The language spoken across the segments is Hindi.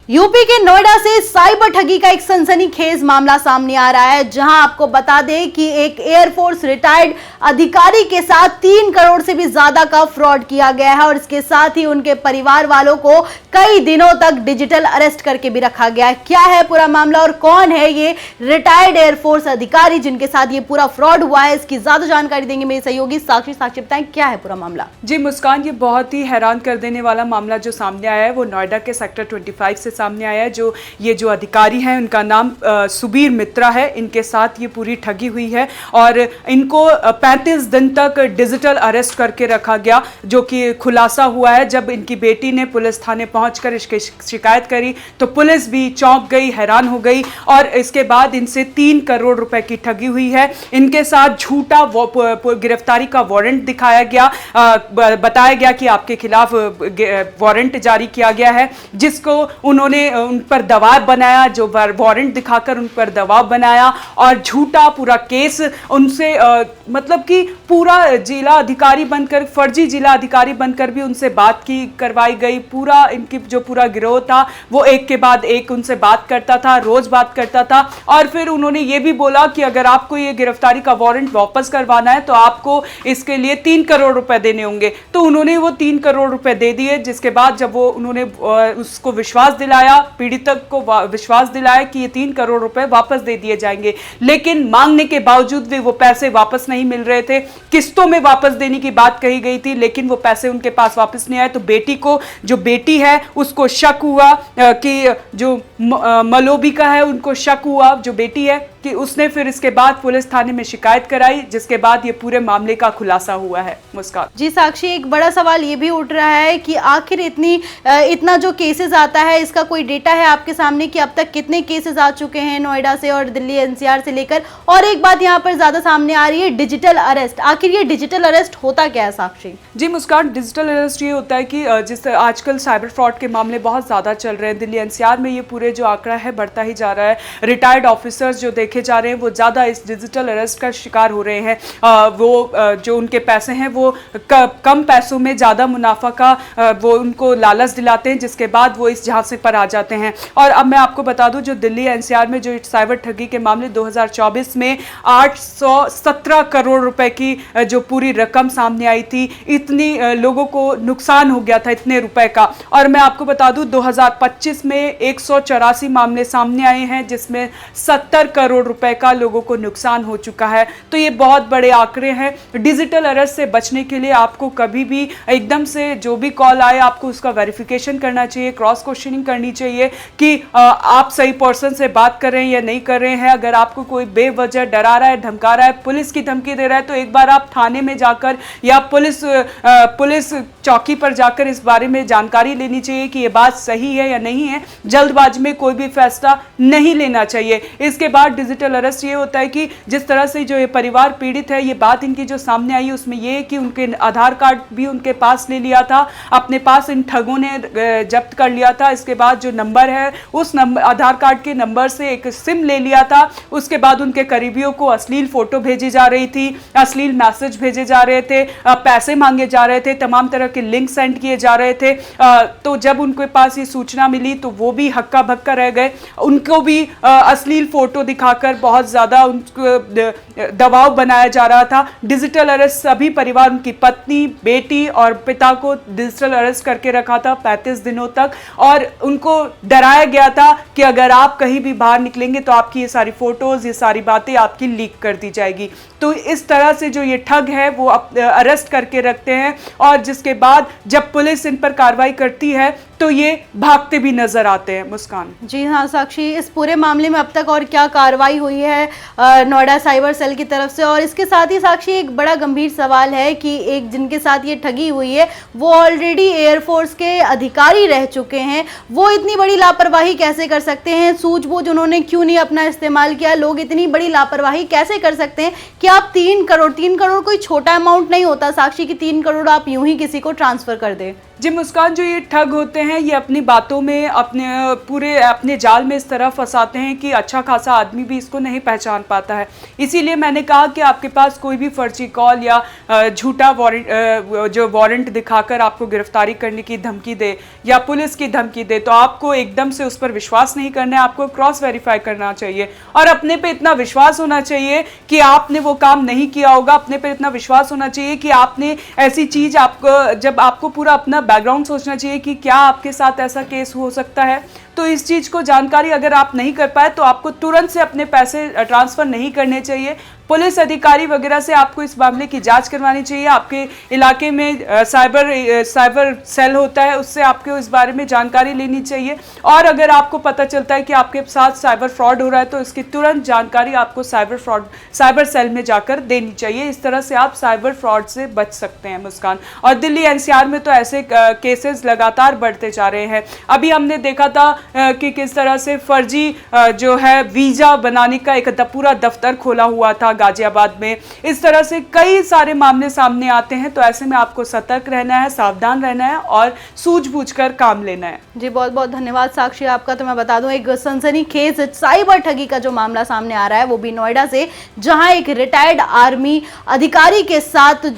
यूपी के नोएडा से साइबर ठगी का एक सनसनीखेज मामला सामने आ रहा है, जहां आपको बता दें कि एक एयरफोर्स रिटायर्ड अधिकारी के साथ 3 करोड़ से भी ज्यादा का फ्रॉड किया गया है और इसके साथ ही उनके परिवार वालों को कई दिनों तक डिजिटल अरेस्ट करके भी रखा गया है। क्या है पूरा मामला और कौन है ये रिटायर्ड एयरफोर्स अधिकारी जिनके साथ ये पूरा फ्रॉड हुआ है, इसकी ज्यादा जानकारी देंगे मेरे सहयोगी साक्षी। साक्षी बताएं क्या है पूरा मामला। जी मुस्कान, ये बहुत ही हैरान कर देने वाला मामला जो सामने आया है वो नोएडा के सेक्टर 25 से सामने आया है। जो अधिकारी हैं उनका नाम सुबीर मित्रा है। इनके साथ ये पूरी ठगी हुई है और इनको 35 दिन तक डिजिटल अरेस्ट करके रखा गया, जो कि खुलासा हुआ है जब इनकी बेटी ने पुलिस थाने पहुंचकर इसकी शिकायत करी तो पुलिस भी चौंक गई, हैरान हो गई और इसके बाद इनसे 3 करोड़ रुपए की ठगी हुई है। इनके साथ झूठा गिरफ्तारी का वारंट दिखाया गया, बताया गया कि आपके खिलाफ वारंट जारी किया गया है, जिसको उन्होंने उन पर दबाव बनाया, जो वारंट दिखाकर उन पर दबाव बनाया और झूठा पूरा केस उनसे मतलब कि पूरा जिला अधिकारी बनकर, फर्जी जिला अधिकारी बनकर भी उनसे बात की करवाई गई। पूरा इनकी जो पूरा गिरोह था वो एक के बाद एक उनसे बात करता था, रोज बात करता था और फिर उन्होंने ये भी बोला कि अगर आपको ये गिरफ्तारी का वारंट वापस करवाना है तो आपको इसके लिए 3 करोड़ रुपए देने होंगे। तो उन्होंने वो 3 करोड़ रुपए दे दिए, जिसके बाद जब वो उन्होंने उसको विश्वास दिलाया, पीड़ितक को विश्वास दिलाया कि ये 3 करोड़ रुपए वापस दे दिए जाएंगे, लेकिन मांगने के बावजूद भी वो पैसे वापस नहीं मिल रहे थे। किस्तों में वापस देने की बात कही गई थी, लेकिन वो पैसे उनके पास वापस नहीं आए। तो बेटी को, जो बेटी है उसको शक हुआ कि जो मलोबिका है उनको शक हुआ, जो बेटी है, कि उसने फिर इसके बाद पुलिस थाने में शिकायत कराई, जिसके बाद ये पूरे मामले का खुलासा हुआ है। मुस्कान जी साक्षी, एक बड़ा सवाल ये भी उठ रहा है कि आखिर इतना जो केसेस आता है, इसका कोई डेटा है आपके सामने कि अब तक कितने केसेस आ चुके हैं नोएडा से और दिल्ली एनसीआर से लेकर? और एक बात यहाँ पर ज्यादा सामने आ रही है, डिजिटल अरेस्ट। आखिर ये डिजिटल अरेस्ट होता क्या है साक्षी? जी मुस्कान, डिजिटल अरेस्ट ये होता है कि जिस आजकल साइबर फ्रॉड के मामले बहुत ज्यादा चल रहे हैं, दिल्ली एनसीआर में ये पूरे जो आंकड़ा है बढ़ता ही जा रहा है। रिटायर्ड ऑफिसर्स जो देखे जा रहे हैं वो ज्यादा इस डिजिटल अरेस्ट का शिकार हो रहे हैं। जो उनके पैसे हैं वो कम पैसों में ज्यादा मुनाफा का वो उनको लालच दिलाते हैं, जिसके बाद वो इस झांसे पर आ जाते हैं। और अब मैं आपको बता दूं, जो दिल्ली एनसीआर में जो साइबर ठगी के मामले 2024 में 817 करोड़ रुपए की जो पूरी रकम सामने आई थी, इतनी लोगों को नुकसान हो गया था इतने रुपए का। और मैं आपको बता दूं 2025 में 184 मामले सामने आए हैं, जिसमें 70 करोड़ रुपए का लोगों को नुकसान हो चुका है। तो ये बहुत बड़े आंकड़े हैं। डिजिटल अरेस्ट से बचने के लिए आपको कभी भी एकदम से जो भी कॉल आए आपको उसका वेरिफिकेशन करना चाहिए, क्रॉस क्वेश्चनिंग करनी चाहिए कि आप सही पर्सन से बात कर रहे हैं या नहीं कर रहे हैं। अगर आपको कोई बेवजह डरा रहा है, धमका रहा है, पुलिस की धमकी दे रहा है, तो एक बार आप थाने में जाकर या पुलिस चौकी पर जाकर इस बारे में जानकारी लेनी चाहिए कि ये बात सही है या नहीं है। जल्दबाजी में कोई भी फैसला नहीं लेना चाहिए। इसके बाद डिजिटल अरेस्ट ये होता है कि जिस तरह से जो ये परिवार पीड़ित है, ये बात इनकी जो सामने आई उसमें ये है कि उनके आधार कार्ड भी उनके पास ले लिया था, अपने पास इन ठगों ने जब्त कर लिया था। इसके बाद जो नंबर है उस नंबर, आधार कार्ड के नंबर से एक सिम ले लिया था। उसके बाद उनके करीबियों को अश्लील फोटो भेजी जा रही थी, अश्लील मैसेज भेजे जा रहे थे, पैसे मांगे जा रहे थे, तमाम तरह के लिंक सेंड किए जा रहे थे। तो जब उनके पास ये सूचना मिली तो वो भी हक्का बक्का रह गए। उनको भी अश्लील फोटो दिखाकर बहुत ज्यादा उनको दबाव बनाया जा रहा था। डिजिटल अरेस्ट सभी परिवार, उनकी पत्नी, बेटी और पिता को डिजिटल अरेस्ट करके रखा था 35 दिनों तक और उनको डराया गया था कि अगर आप कहीं भी बाहर निकलेंगे तो आपकी ये सारी फोटोज, ये सारी बातें आपकी लीक कर दी जाएगी। तो इस तरह से जो ये ठग है वो अरेस्ट करके रखते हैं और जिसके बाद जब पुलिस इन पर कार्रवाई करती है तो ये भागते भी नजर आते हैं। मुस्कान जी हाँ साक्षी, इस पूरे मामले में अब तक और क्या कार्रवाई हुई है नोएडा साइबर सेल की तरफ से? और इसके साथ ही साक्षी एक बड़ा गंभीर सवाल है कि एक जिनके साथ ये ठगी हुई है वो ऑलरेडी एयरफोर्स के अधिकारी रह चुके हैं, वो इतनी बड़ी लापरवाही कैसे कर सकते हैं? सूझबूझ उन्होंने क्यों नहीं अपना इस्तेमाल किया? लोग इतनी बड़ी लापरवाही कैसे कर सकते हैं कि आप 3 करोड़ कोई छोटा अमाउंट नहीं होता साक्षी कि 3 करोड़ आप यूं ही किसी को ट्रांसफर कर दें। जी मुस्कान, जो ये ठग होते हैं ये अपनी बातों में अपने जाल में इस तरह फंसाते हैं कि अच्छा खासा आदमी भी इसको नहीं पहचान पाता है। इसीलिए मैंने कहा कि आपके पास कोई भी फर्जी कॉल या झूठा वारंट दिखाकर आपको गिरफ्तारी करने की धमकी दे या पुलिस की धमकी दे तो आपको एकदम से उस पर विश्वास नहीं करना है, आपको क्रॉस वेरीफाई करना चाहिए और अपने पे इतना विश्वास होना चाहिए कि आपने वो काम नहीं किया होगा। अपने पे इतना विश्वास होना चाहिए कि आपने ऐसी चीज जब आपको पूरा अपना बैकग्राउंड सोचना चाहिए कि क्या आपके साथ ऐसा केस हो सकता है। तो इस चीज को जानकारी अगर आप नहीं कर पाए तो आपको तुरंत से अपने पैसे ट्रांसफर नहीं करने चाहिए। पुलिस अधिकारी वगैरह से आपको इस मामले की जांच करवानी चाहिए। आपके इलाके में साइबर सेल होता है, उससे आपको इस बारे में जानकारी लेनी चाहिए और अगर आपको पता चलता है कि आपके साथ साइबर फ्रॉड हो रहा है तो इसकी तुरंत जानकारी आपको साइबर सेल में जाकर देनी चाहिए। इस तरह से आप साइबर फ्रॉड से बच सकते हैं मुस्कान। और दिल्ली एनसीआर में तो ऐसे केसेस लगातार बढ़ते जा रहे हैं। अभी हमने देखा था कि किस तरह से फर्जी जो है वीजा बनाने का एक पूरा दफ्तर खोला हुआ था गाजियाबाद में। इस तरह से कई सारे मामले सामने आते हैं, तो ऐसे में आपको सतर्क रहना है, सावधान रहना है और सूझबूझकर काम लेना है। जी बहुत बहुत धन्यवाद साक्षी आपका। तो मैं बता दूं, एक सनसनीखेज साइबर ठगी का जो मामला सामने आ रहा है वो भी नोएडा से, जहां एक रिटायर्ड आर्मी अधिकारी के साथ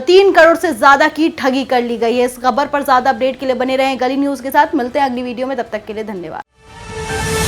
3 करोड़ से ज्यादा की ठगी कर ली गई है। इस खबर पर ज्यादा अपडेट के लिए बने रहें गली न्यूज के साथ। मिलते हैं अगली वीडियो में, तब तक के लिए धन्यवाद।